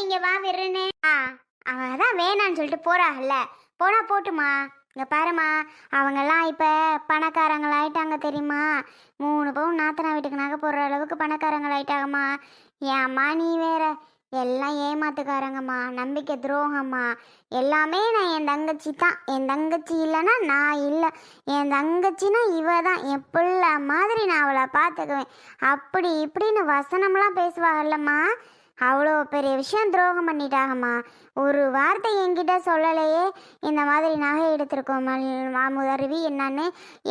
இங்க வா விருன்னு. அவ தான் வேணான்னு சொல்லிட்டு போறாங்கல்ல, போனா போட்டுமா. இங்க பாருமா, அவங்கெல்லாம் இப்ப பணக்காரங்களாயிட்டாங்க தெரியுமா? 3 பவுன் நாத்தனா வீட்டுக்கு நகை போடுற அளவுக்கு பணக்காரங்களாயிட்டாங்கம்மா. ஏம்மா நீ வேற, எல்லாம் ஏமாத்துக்காரங்கம்மா, நம்பிக்கை துரோகம்மா. எல்லாமே நான் என் தங்கச்சி தான். என் தங்கச்சி இல்லைன்னா நான் இல்லை. என் தங்கச்சின்னா இவ தான். என் பிள்ளை மாதிரி நான் அவளை பார்த்துக்குவேன். அப்படி இப்படின்னு வசனம்லாம் பேசுவாங்கல்லம்மா. அவ்வளோ பெரிய விஷயம் துரோகம் பண்ணிட்டாங்கம்மா. ஒரு வார்த்தை என்கிட்ட சொல்லலையே. இந்த மாதிரி நகை எடுத்திருக்கோம் மாமுதருவி என்னன்னு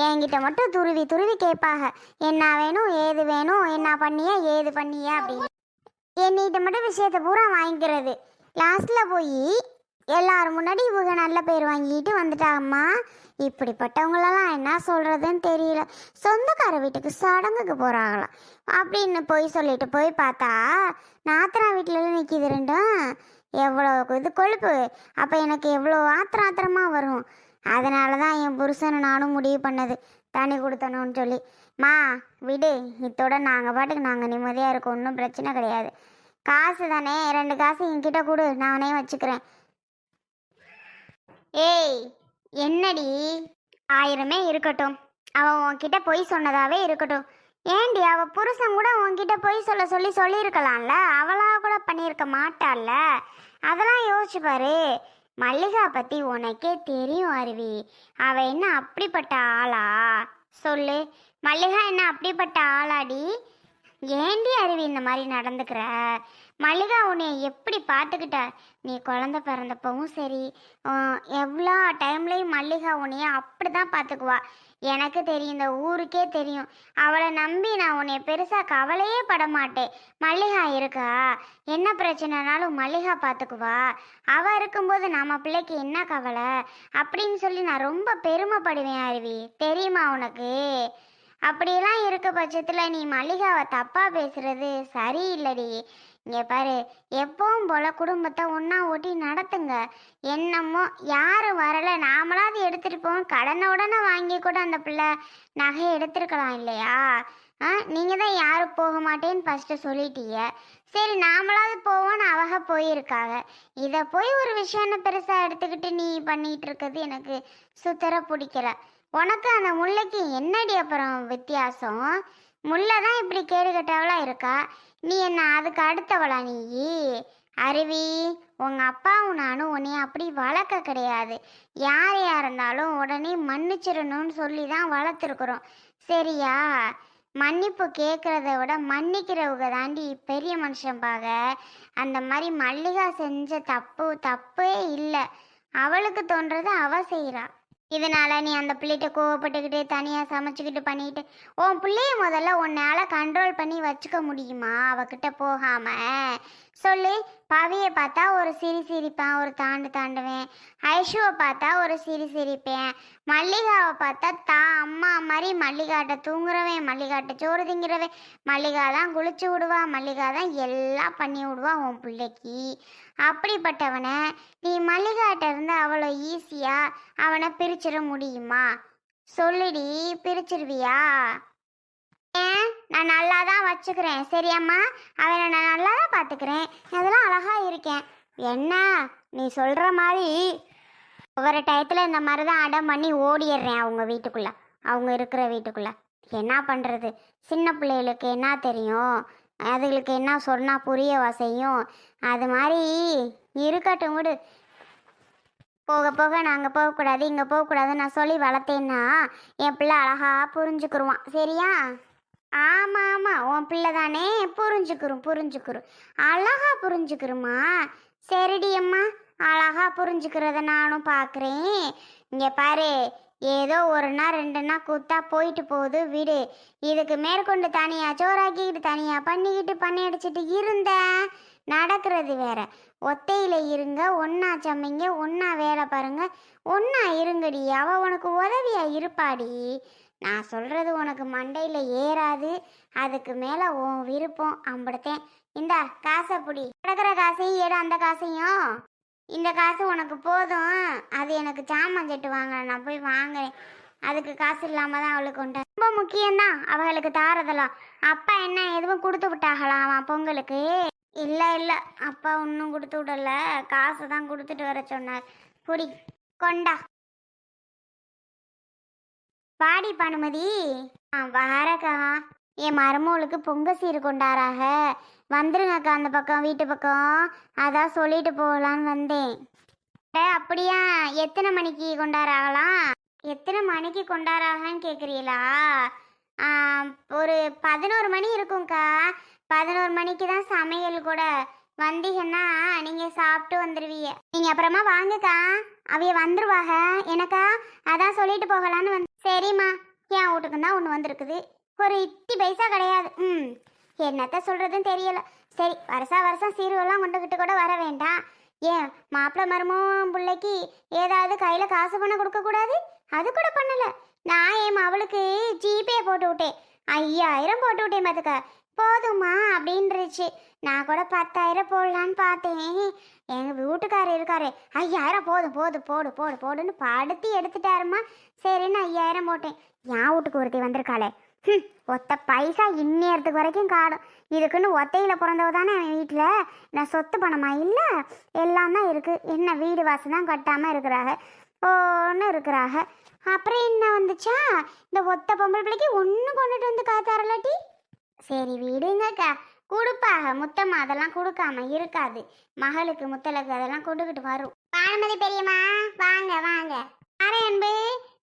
என்கிட்ட மட்டும் துருவி துருவி கேட்பாங்க. என்ன வேணும், ஏது வேணும், என்ன பண்ணியா, ஏது பண்ணியா அப்படின்னு. என்னிட்ட மட்டும் விஷயத்தை பூரா வாங்கிக்கிறது. லாஸ்ட்டில் போய் எல்லாரும் முன்னாடி இவங்க நல்ல பேர் வாங்கிட்டு வந்துட்டாங்கம்மா. இப்படிப்பட்டவங்களெல்லாம் என்ன சொல்கிறதுன்னு தெரியல. சொந்தக்கார வீட்டுக்கு சடங்குக்கு போகிறாங்களாம் அப்படின்னு போய் சொல்லிட்டு போய் பார்த்தா நாத்தனா வீட்டிலலாம் நிற்கிது ரெண்டும். எவ்வளோ இது கொழுப்பு. அப்போ எனக்கு எவ்வளோ ஆத்திரமாக வரும். அதனால தான் என் புருஷனை நானும் முடிவு பண்ணது, தண்ணி கொடுத்தணும்னு சொல்லி. மா விடு, இத்தோட நாங்கள் பாட்டுக்கு நாங்கள் நிம்மதியாக இருக்கோம், ஒன்றும் பிரச்சனை கிடையாது. காசு தானே, 2 காசு என்கிட்ட கொடு, நானே வச்சுக்கிறேன். ஏய் என்னடி, 1000 இருக்கட்டும், அவன் உன்கிட்ட பொய் சொன்னதாவே இருக்கட்டும். ஏண்டி, அவள் புருஷன் கூட உன்கிட்ட பொய் சொல்லியிருக்கலாம்ல, அவளா கூட பண்ணியிருக்க மாட்டாள்ல. அதெல்லாம் யோசிச்சு பாரு. மல்லிகா பற்றி உனக்கே தெரியும் அருவி. அவள் என்ன அப்படிப்பட்ட ஆளா சொல்லு. மல்லிகா என்ன அப்படிப்பட்ட ஆளாடி? ஏண்டி அருவி இந்த மாதிரி நடந்துக்கிற? மல்லிகா உன்னை எப்படி பார்த்துக்கிட்ட? நீ குழந்த பிறந்தப்பவும் சரி, எவ்வளோ டைம்லேயும் மல்லிகா உன்னைய அப்படி தான் பார்த்துக்குவா. எனக்கு தெரியும், இந்த ஊருக்கே தெரியும். அவளை நம்பி நான் உன்னை பெருசாக கவலையே பட மாட்டேன். மல்லிகா இருக்கா, என்ன பிரச்சனைனாலும் மல்லிகா பார்த்துக்குவா. அவள் இருக்கும்போது நம்ம பிள்ளைக்கு என்ன கவலை அப்படின்னு சொல்லி நான் ரொம்ப பெருமைப்படுவேன் அருவி, தெரியுமா உனக்கு? அப்படியெல்லாம் இருக்க பட்சத்தில் நீ மல்லிகாவை தப்பாக பேசுறது சரியில்லடி. இங்கே பாரு, எப்பவும் போல் குடும்பத்தை ஒன்றா ஓட்டி நடத்துங்க. என்னமோ யாரும் வரலை, நாமளாவது எடுத்துகிட்டு போவோம். கடனை உடனே வாங்கி கூட அந்த பிள்ளை நகையை எடுத்துருக்கலாம் இல்லையா? நீங்கள் தான் யாரும் போக மாட்டேன்னு ஃபஸ்ட்டு சொல்லிட்டீங்க. சரி நாமளாவது போவோன்னு அவங்க போயிருக்காங்க. இதை போய் ஒரு விஷயம்னு பெருசாக எடுத்துக்கிட்டு நீ பண்ணிகிட்டு இருக்கிறது எனக்கு சுத்தர பிடிக்கல. உனக்கு அந்த முல்லைக்கு என்னடி அப்புறம் வித்தியாசம்? முல்லை தான் இப்படி கேடுகட்டவளாக இருக்கா, நீ என்ன அதுக்கு அடுத்தவளா நீ? அருவி, உங்கள் அப்பாவும் நானும் உன்னைய அப்படி வளர்க்க கிடையாது. யாரையா இருந்தாலும் உடனே மன்னிச்சிடணும்னு சொல்லி தான் வளர்த்துருக்குறோம், சரியா? மன்னிப்பு கேட்குறத விட மன்னிக்கிறவங்க தாண்டி பெரிய மனுஷன் பாக. அந்த மாதிரி மல்லிகா செஞ்ச தப்பே இல்லை. அவளுக்கு தோன்றதை அவ செய்கிறா. இதனால நீ அந்த பிள்ளைகிட்ட கோவப்பட்டுக்கிட்டு தனியாக சமைச்சிக்கிட்டு பண்ணிக்கிட்டு உன் பிள்ளைய முதல்ல உன்னால் கண்ட்ரோல் பண்ணி வச்சுக்க முடியுமா? அவகிட்ட போகாமல் சொல்லு. பவியை பார்த்தா ஒரு சிரிப்பேன், ஒரு தாண்டுவேன். ஐஷுவை பார்த்தா ஒரு சிரிப்பேன். மல்லிகாவை பார்த்தா அம்மா மாதிரி மல்லிகாட்ட தூங்குறவேன், மல்லிகாட்ட சோறு திங்கிறவேன். மல்லிகா தான் குளிச்சு விடுவா, மல்லிகா தான் எல்லாம் பண்ணி விடுவா உன் பிள்ளைக்கு. அப்படிப்பட்டவனை நீ மல்லிகாட்ட இருந்து அவ்வளோ ஈஸியாக அவனை பிரிச்சிட முடியுமா? சொல்லுடி, பிரிச்சிருவியா? ஏன், நான் நல்லா தான் வச்சுக்கிறேன் சரியாம்மா. அவனை நான் நல்லா தான் பார்த்துக்கிறேன், அதெல்லாம் அழகாக இருக்கேன். என்ன நீ சொல்கிற மாதிரி ஒவ்வொரு டயத்தில் இந்த மாதிரி தான் அடம் பண்ணி ஓடிடுறேன் அவங்க வீட்டுக்குள்ளே, அவங்க இருக்கிற வீட்டுக்குள்ளே. என்ன பண்ணுறது, சின்ன பிள்ளைகளுக்கு என்ன தெரியும், அதுகளுக்கு என்ன சொன்னால் புரியவா செய்யும். அது மாதிரி இருக்கட்டும் விடு. போக போக நாங்கள் போகக்கூடாது, இங்கே போகக்கூடாதுன்னு நான் சொல்லி வளர்த்தேன்னா என் பிள்ளை அழகாக புரிஞ்சுக்கிருவான், சரியா? ஆமாம் உன் பிள்ளை தானே, புரிஞ்சுக்கிறோம் அழகா புரிஞ்சுக்கிறோமா? சரிடி அம்மா, அழகா புரிஞ்சுக்கிறத நானும் பார்க்குறேன். இங்கே பாரு, ஏதோ 1 நாள் 2 நாள் கூத்தா போயிட்டு போகுது விடு. இதுக்கு மேற்கொண்டு தனியாக சோறாக்கிக்கிட்டு தனியாக பண்ணி அடிச்சுட்டு இருந்த நடக்கிறது வேற. ஒத்தையில் இருங்க, ஒன்றா சமைங்க, ஒன்றா வேலை பாருங்க, ஒன்றா இருங்கடி. அவள் உனக்கு உதவியாக இருப்பாடி. நான் சொல்கிறது உனக்கு மண்டையில் ஏறாது. அதுக்கு மேலே உன் விருப்பம் அம்படுத்தேன். இந்த காசை பிடி, கிடக்கிற காசையும் ஏடு, அந்த காசையும். இந்த காசு உனக்கு போதும். அது எனக்கு சாமான் செட்டு வாங்க, நான் போய் வாங்குறேன். அதுக்கு காசு இல்லாமல் தான் அவளுக்கு உண்டு. ரொம்ப முக்கியம்தான் அவளுக்கு தாரதெல்லாம். அப்பா என்ன எதுவும் கொடுத்து விட்டாகலாம் பொங்கலுக்கு? இல்லை இல்லை, அப்பா ஒன்றும் கொடுத்து விடல, காசு தான் கொடுத்துட்டு வர சொன்னார். புடி, கொண்டா. பாடி பானுமதி. வாரக்கா. என் மருமகளுக்கு பொங்க சீர் கொண்டாராக, வந்துருங்கக்கா அந்த பக்கம் வீட்டு பக்கம், அதான் சொல்லிட்டு போகலான்னு வந்தேன். அப்படியா? எத்தனை மணிக்கு கொண்டாராகலாம்? எத்தனை மணிக்கு கொண்டாராகன்னு கேட்குறீங்களா? ஒரு 11 மணி இருக்கும்க்கா. 11 மணிக்கு தான் சமையல் கூட. வந்தீங்கன்னா நீங்கள் சாப்பிட்டு வந்துடுவீங்க. நீங்கள் அப்புறமா வாங்கக்கா, அவைய வந்துருவாங்க எனக்கா, அதான் சொல்லிட்டு போகலான்னு வந்து. சரிம்மா, என் வீட்டுக்கு தான் ஒன்று வந்திருக்குது, ஒரு இத்தி பைசா கிடையாது. என்னத்த சொல்கிறதுன்னு தெரியல. சரி, வருஷம் சீருவெல்லாம் கொண்டுக்கிட்டு கூட வர வேண்டாம். ஏன் மாப்பிள்ளை மருமம் பிள்ளைக்கு ஏதாவது கையில் காசு பணம் கொடுக்கக்கூடாது? அது கூட பண்ணலை. நான் என் அவளுக்கு ஜிபே போட்டு விட்டேன், 5000 போட்டு விட்டேன் பார்த்துக்க. போதுமா அப்படின்றுச்சு. நான் கூட 10,000 போடலான்னு பார்த்தேன். எங்கள் வீட்டுக்காரர் இருக்காரு, 5000 போதும் போதும் போடு போடு போடுன்னு படுத்தி எடுத்துட்டாருமா. சரின்னு 5000 போட்டேன். என் வீட்டுக்கு ஒருத்தி வந்திருக்காளே, ஒத்த பைசா இன்னேறத்துக்கு வரைக்கும் காடும். இதுக்குன்னு ஒத்தையில் பிறந்தவ தானே என் வீட்டில். நான் சொத்து பணமா இல்லை, எல்லாம் தான் இருக்குது. என்ன வீடு வாசம் தான் கட்டாமல் இருக்கிறாங்க, ஒன்று இருக்கிறாங்க. அப்புறம் என்ன வந்துச்சா, இந்த ஒத்த பொம்பளை பிள்ளைக்கு ஒன்றும் கொண்டுட்டு வந்து காத்தாரலாட்டி. சரி விடுங்கக்கா, கொடுப்பாக முத்தம்மா, அதெல்லாம் கொடுக்காம இருக்காது. மகளுக்கு முத்தலுக்கு அதெல்லாம் கொண்டுக்கிட்டு வரும். பானுமதி பெரியம்மா, வாங்க வாங்க. யாரே அன்பு,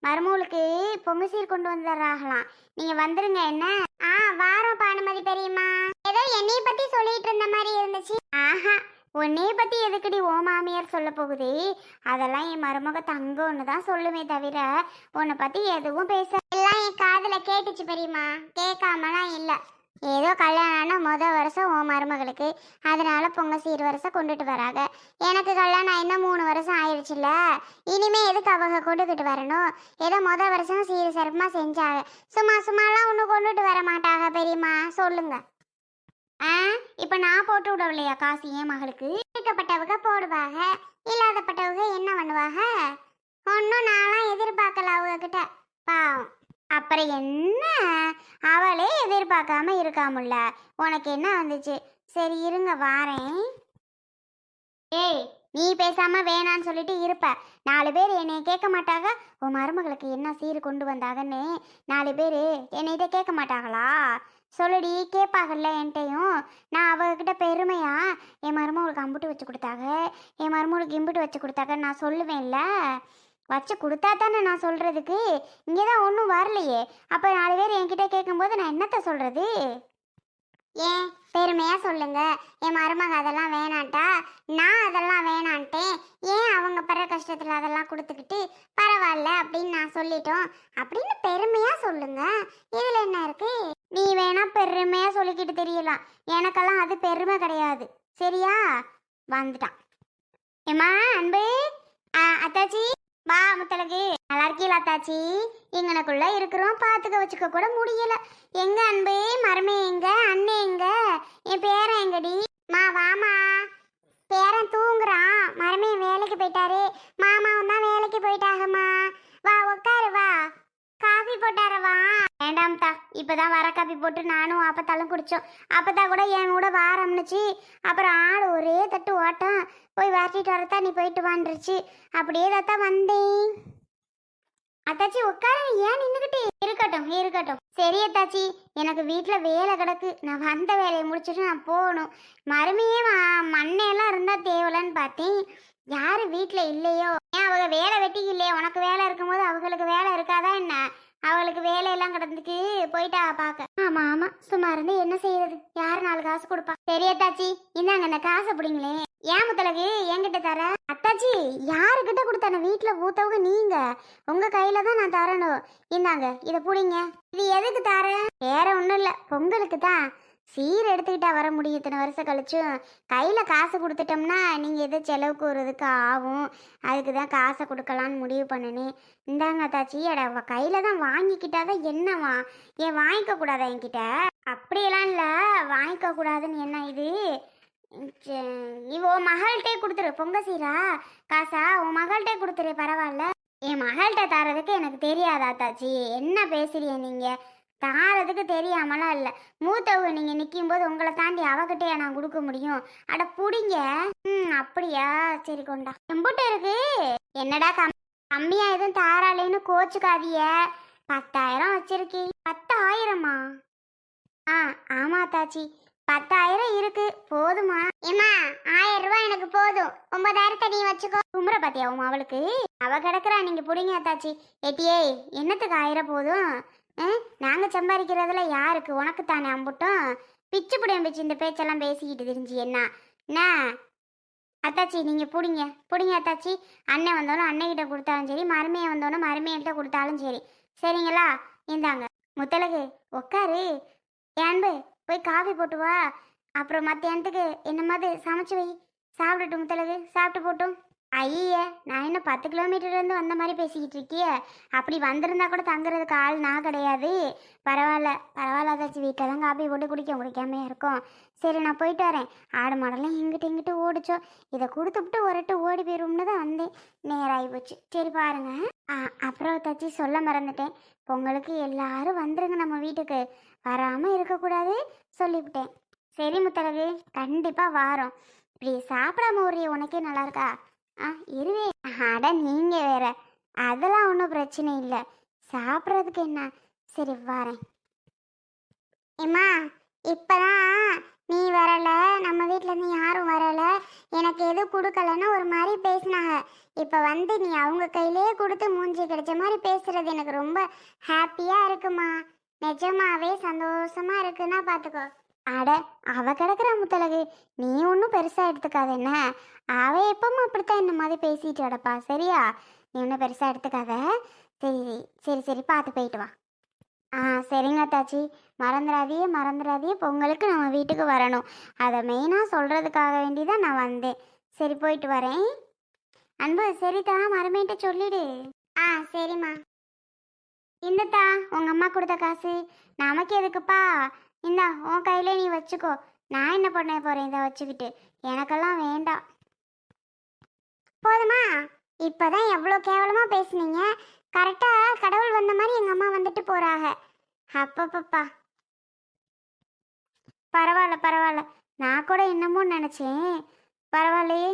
மருமகளுக்கு பொங்கு சீர் கொண்டு வந்துடுறாங்களாம், நீங்கள் வந்துருங்க. என்ன? வாரம் பானுமதி பெரியம்மா. ஏதோ என்னைய பற்றி சொல்லிட்டு இருந்த மாதிரி இருந்துச்சு. ஆஹா, உன்னைய பற்றி எதுக்குடி ஓ மாமியார் சொல்ல போகுது? அதெல்லாம் என் மருமக தங்கன்னு தான் சொல்லுமே தவிர உன்னை பற்றி எதுவும் பேச. எல்லாம் என் காதில் கேட்டுச்சு பெரியம்மா, கேட்காமலாம் இல்லை. ஏதோ கல்யாணம்னா வருஷம் ஓ மருமகளுக்கு, அதனால பொங்க சீர் வருஷம் கொண்டுட்டு வராங்க. எனக்கு கல்யாணம் இன்னும் 3 வருஷம் ஆயிடுச்சுல்ல, இனிமே எதுக்கு அவங்க கொண்டுக்கிட்டு வரணும்? ஏதோ வருஷம் சீர் சிறப்பாக செஞ்சாங்க, சும்மாலாம் ஒன்றும் கொண்டுட்டு வர மாட்டாங்க பெரியம்மா, சொல்லுங்க. இப்போ நான் போட்டு விடவில்லையா காசு என் மகளுக்கு? இருக்கப்பட்டவங்க போடுவாங்க, இல்லாதப்பட்டவங்க என்ன பண்ணுவாங்க? ஒன்றும் நான்லாம் எதிர்பார்க்கல அவங்கக்கிட்ட, பாவம். அப்புறம் என்ன, அவளே எதிர்பார்க்காம இருக்காமுல்ல, உனக்கு என்ன வந்துச்சு? சரி இருங்க வாரேன். ஏய், நீ பேசாம வேணான்னு சொல்லிட்டு இருப்ப, 4 பேர் என்னை கேட்க மாட்டாங்க உன் மருமகளுக்கு என்ன சீர் கொண்டு வந்தாங்கன்னு. 4 பேர் என்னைகிட்ட கேட்க மாட்டாங்களா? சொல்லுடி, கேட்பாங்கல்ல என்கிட்டையும். நான் அவகிட்ட பெருமையா என் மருமகளுக்கு அம்புட்டு வச்சு கொடுத்தாங்க, என் மருமகளுக்கு இம்புட்டு வச்சு கொடுத்தாங்க நான் சொல்லுவேன்ல. வச்சு கொடுத்தா தானே நான் சொல்கிறதுக்கு. இங்கே தான் ஒன்றும் வரலையே, அப்போ 4 பேர் என்கிட்ட கேட்கும்போது நான் என்னத்த சொல்கிறது? ஏன் பெருமையாக சொல்லுங்க, என் மருமக அதெல்லாம் வேணான்ட்டா, நான் அதெல்லாம் வேணான்ட்டேன், ஏன் அவங்க படுற கஷ்டத்தில் அதெல்லாம் கொடுத்துக்கிட்டு பரவாயில்ல அப்படின்னு நான் சொல்லிட்டோம் அப்படின்னு பெருமையாக சொல்லுங்க. இதில் என்ன இருக்கு? நீ வேணா பெருமையாக சொல்லிக்கிட்டு தெரியலாம், எனக்கெல்லாம் அது பெருமை கிடையாது. சரியா? வந்துட்டான். ஏம்மா அன்பு, அத்தாச்சி வா. முத்தலகு, நல்லா இருக்கீங்களா அத்தாச்சி? இங்கனக்குள்ள இருக்கிறோம், பார்த்துக்க வச்சுக்க கூட முடியல. எங்க அன்பு, மருமே எங்க, அண்ணே எங்க, என் பேரன் எங்கடி? வாமா. பேரன் தூங்குறான், மருமே வேலைக்கு போயிட்டாரு, மாமாவும் தான் வேலைக்கு போயிட்டாகம்மா. வா உட்காரு, வா. காஃபி போட்டாரவா? வேண்டாம்தா, இப்போதான் வர காஃபி போட்டு நானும் அப்பத்தாலும் குடித்தோம். அப்பத்தா கூட என் கூட வாரம்னுச்சு, அப்புறம் ஆள் ஒரே தட்டு ஓட்டம், போய் வாட்டிட்டு வரத்தா நீ போயிட்டு வந்துருச்சு. அப்படியே தாத்தா வந்தேன். அத்தாச்சி உட்காரு, ஏன் நின்றுக்கிட்டு? இருக்கட்டும் இருக்கட்டும். சரி அத்தாச்சி, எனக்கு வீட்டில் வேலை கிடக்கு, நான் வந்த வேலையை முடிச்சுட்டு நான் போகணும். மறுமையே மண்ணெல்லாம் இருந்தால் தேவலன்னு பார்த்தேன், யாரும் வீட்டில் இல்லையோ? ஏன் அவங்க வேலை வெட்டிக்கு இல்லையா? உனக்கு வேலை இருக்கும்போது அவங்களுக்கு வேலை இருக்காதா என்ன? அவளுக்கு வேலையெல்லாம் கிடந்துக்கு போயிட்டா பார்க்க. ஆமாம் ஆமாம், சும்மா இருந்து என்ன செய்யறது? யார் 4 காசு கொடுப்பா? சரியத்தாச்சி, இந்தாங்க இந்த காசை பிடிங்களே. ஏன் முத்தலகு என்கிட்ட தர? அத்தாச்சி, யாருக்கிட்ட கொடுத்தான? வீட்டில் ஊத்தவங்க நீங்க, உங்க கையில தான் நான் தரணும். இந்தாங்க இதை பிடிங்க. இது எதுக்கு தர? வேற ஒன்றும் இல்லை, பொங்கலுக்கு தான். சீர் எடுத்துக்கிட்டா வர முடியும், இத்தனை வருஷம் கழிச்சும். கையில் காசு கொடுத்துட்டோம்னா நீங்கள் எதோ செலவுக்கு வருதுக்கு ஆகும், அதுக்கு தான் காசை கொடுக்கலான்னு முடிவு பண்ணினேன். இந்தாங்க தாச்சி, எட கையில் தான் வாங்கிக்கிட்டாதான் என்னவா? ஏன் வாங்கிக்க கூடாதா என்கிட்ட? அப்படியெல்லாம் இல்லை, வாங்கிக்க கூடாதுன்னு என்ன இது? உன் மகள்கிட்டே கொடுத்துரு. பொங்க சீரா காசா உன் மகள்கிட்டே கொடுத்துரு, பரவாயில்ல. என் மகள்கிட்ட தரதுக்கு எனக்கு தெரியாதா தாச்சி? என்ன பேசுறிய நீங்கள்? தாரதுக்கு தெரியாமலாம் இல்லை. மூத்தவங்க நீங்கள் நிற்கும் போது உங்களை தாண்டி அவகிட்டே நான் கொடுக்க முடியும். அட புடிங்க. அப்படியா, சரி கொண்டா. எம்புட்டு இருக்கு? என்னடா கம்மியா எதுவும் தாராளேன்னு கோச்சுக்காதிய. 10,000 வச்சிருக்கி. 10,000மா? ஆ ஆமா தாச்சி, 10,000 இருக்கு. போதுமா? ஏமா 1000 ரூபாய் எனக்கு போதும். 9,000 நீ வச்சுக்கோ. கும்புற பாத்தியா உமா அவளுக்கு? அவ கிடக்குறா, நீங்க புடிங்க தாச்சி. ஏட்டியே, என்னத்துக்கு 1000 போதும்? நாங்க சம்பாதிக்கிறதுல யாருக்கு? உனக்கு தானே அம்புட்டும். பிச்சு புடியும் பிச்சு இந்த பேச்செல்லாம் பேசிக்கிட்டு தெரிஞ்சு என்ன அத்தாச்சி நீங்க புடிங்க புடிங்க அத்தாச்சி. அண்ணன் வந்தோன்னு அண்ணன்கிட்ட கொடுத்தாலும் சரி, மருமையை வந்தோன்னு மருமையிட்ட கொடுத்தாலும் சரி. சரிங்களா? இந்தாங்க. முத்தலகு உக்காரு. ஏன்பு போய் காஃபி போட்டு வா. அப்புறம் மத்தியானத்துக்கு என்ன மாதிரி சமைச்சு வை. சாப்பிடட்டும் முத்தலகு, சாப்பிட்டு போட்டும். ஐய, நான் என்ன 10 கிலோமீட்டர்லேருந்து வந்த மாதிரி பேசிக்கிட்டு இருக்கியே. அப்படி வந்திருந்தா கூட தங்குறதுக்கு ஆள் நான் கிடையாது. பரவாயில்ல பரவாயில்ல அதாச்சும், வீட்டில் தான் காப்பி போட்டு குடிக்காமே இருக்கும். சரி நான் போயிட்டு வரேன். ஆடு மாடெல்லாம் இங்கிட்டு ஓடிச்சோம். இதை கொடுத்துவிட்டு ஒருட்டு ஓடி போயிடும்னு தான் வந்தேன். நேராகி போச்சு. சரி பாருங்க. அப்புறம் தச்சு சொல்ல மறந்துட்டேன். பொங்கலுக்கு எல்லாரும் வந்துருங்க நம்ம வீட்டுக்கு. வராமல் இருக்கக்கூடாது சொல்லிவிட்டேன். சரி முத்தலகு, கண்டிப்பாக வாரோம். இப்படி சாப்பிடாம ஒரு உனக்கே நல்லா இருக்கா? இருவே. அட நீங்க வேற. அதெல்லாம் ஒன்றும் பிரச்சனை இல்லை, சாப்பிட்றதுக்கு என்ன. சரி வரேன். ஏம்மா, இப்பதான் நீ வரல, நம்ம வீட்டில் இருந்து யாரும் வரல, எனக்கு எதுவும் கொடுக்கலன்னு ஒரு மாதிரி பேசினாங்க. இப்போ வந்து நீ அவங்க கையிலே கொடுத்து மூஞ்சி கிடைச்ச மாதிரி பேசுறது எனக்கு ரொம்ப ஹாப்பியாக இருக்குமா. நிஜமாவே சந்தோஷமா இருக்குன்னா பார்த்துக்கோ. அட அவ கிடக்குற முத்தலகு, நீ ஒன்றும் பெருசாக எடுத்துக்காத. என்ன அவ எப்பவும் அப்படித்தான் இந்த மாதிரி பேசிட்டு கிடப்பா. சரியா? நீ ஒன்றும் பெருசாக எடுத்துக்காத. சரி சரி சரி, பார்த்து போயிட்டு வா. சரிங்க தாச்சி. மறந்துடாதியே பொங்கலுக்கு நம்ம வீட்டுக்கு வரணும். அதை மெயினாக சொல்கிறதுக்காக வேண்டிதான் நான் வந்தேன். சரி போயிட்டு வரேன். அன்பு சரிதா, மறமேட்ட சொல்லிடு. சரிம்மா. இந்தத்தா உங்கள் அம்மா கொடுத்த காசு. நமக்கு எதுக்குப்பா? இந்தா உன் கையிலே நீ வச்சுக்கோ. நான் என்ன பண்ண போகிறேன் இதை வச்சுக்கிட்டு? எனக்கெல்லாம் வேண்டாம். போதுமா? இப்போதான் எவ்வளோ கேவலமாக பேசுனீங்க. கரெக்டாக கடவுள் வந்த மாதிரி எங்கள் அம்மா வந்துட்டு போகிறாங்க. அப்பப்பப்பா, பரவாயில்ல. நான் கூட என்னமோ நினச்சேன். பரவாயில்லையே,